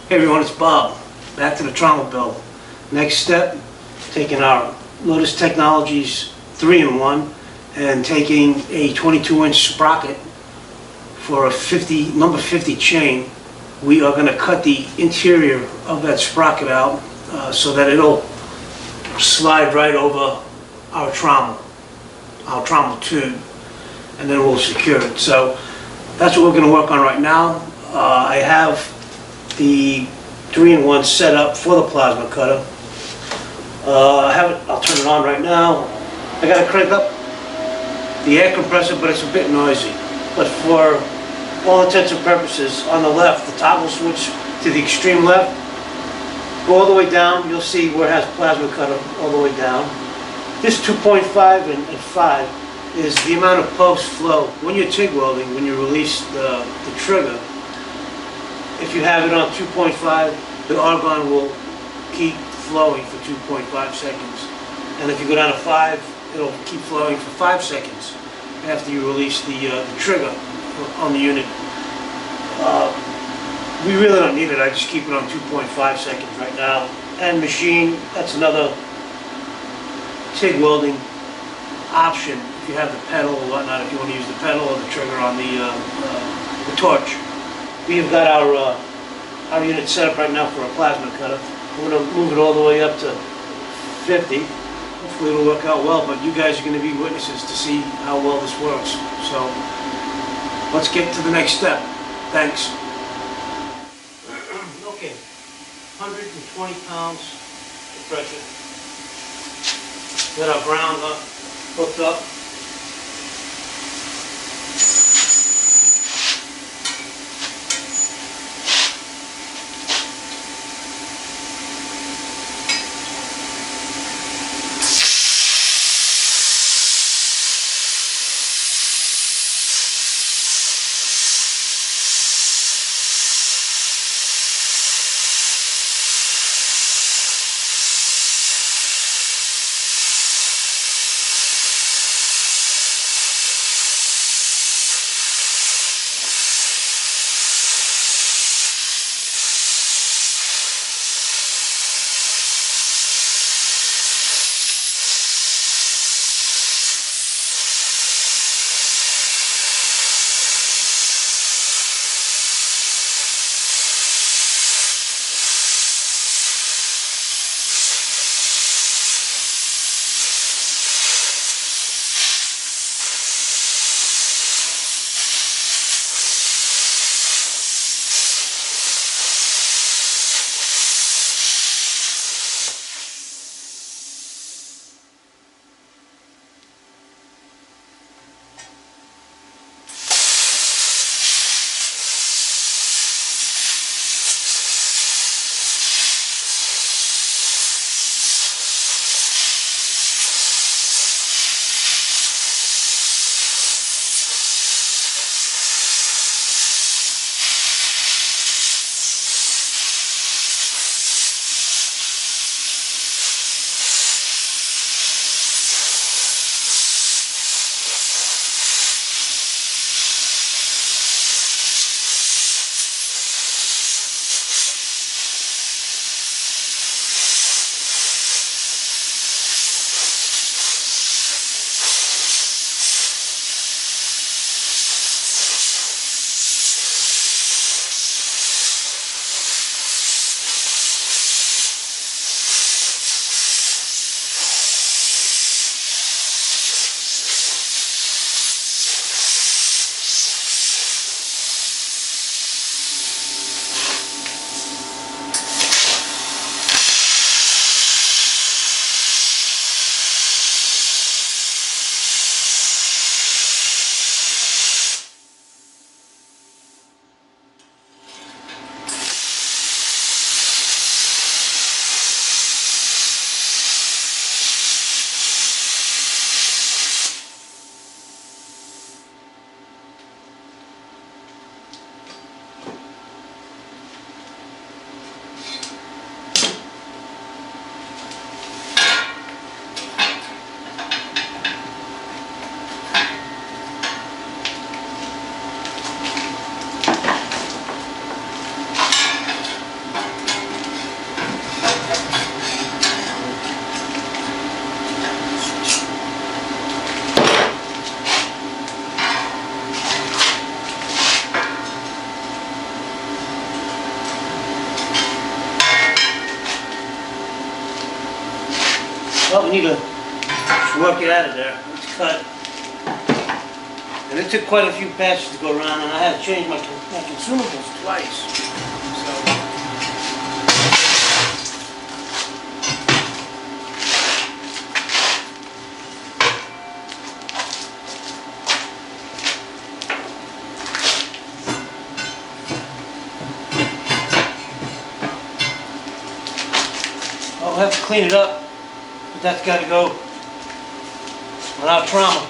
Hey everyone, it's Bob. Back to the Trommel build. Next step, taking our Lotus Technologies 3-in-1 and taking a 22-inch sprocket for a number 50 chain. We are going to cut the interior of that sprocket out so that it'll slide right over our trommel tube, and then we'll secure it. So that's what we're going to work on right now. I have the 3-in-1 set up for the plasma cutter. I'll turn it on right now. I got to crank up the air compressor, but it's a bit noisy. But for all intents and purposes, on the left, the toggle switch to the extreme left, go all the way down. You'll see where it has plasma cutter all the way down. This 2.5 and 5 is the amount of post flow. When you're TIG welding, when you release the trigger, if you have it on 2.5, the argon will keep flowing for 2.5 seconds. And if you go down to 5, it'll keep flowing for 5 seconds after you release the trigger on the unit. We really don't need it. I just keep it on 2.5 seconds right now. And machine, that's another TIG welding option if you have the pedal or whatnot, if you want to use the pedal or the trigger on the torch. We've got our unit set up right now for a plasma cutter. We're going to move it all the way up to 50. Hopefully it'll work out well, but you guys are going to be witnesses to see how well this works. So let's get to the next step. Thanks. Okay, 120 pounds of pressure. Got our ground hooked up. Well, we need to work it out of there. It's cut. And it took quite a few passes to go around, and I had to change my consumables twice. So. I'll have to clean it up, but that's got to go without trauma.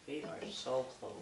We are so close.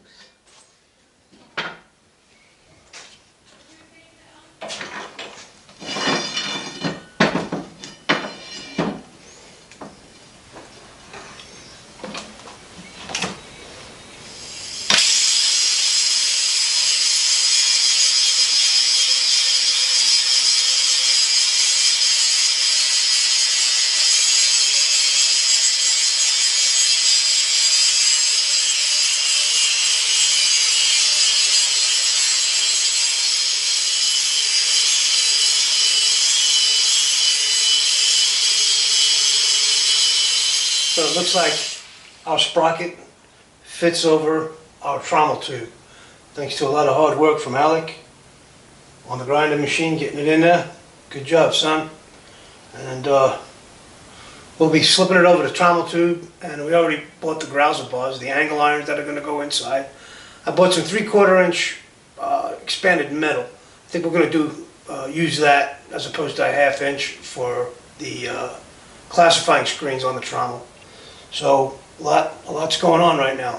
So it looks like our sprocket fits over our trommel tube. Thanks to a lot of hard work from Alec on the grinding machine, getting it in there. Good job, son. And we'll be slipping it over the trommel tube, and we already bought the grouser bars, the angle irons that are going to go inside. I bought some 3/4 inch expanded metal. I think we're going to use that as opposed to a 1/2 inch for the classifying screens on the trommel. So a lot's going on right now.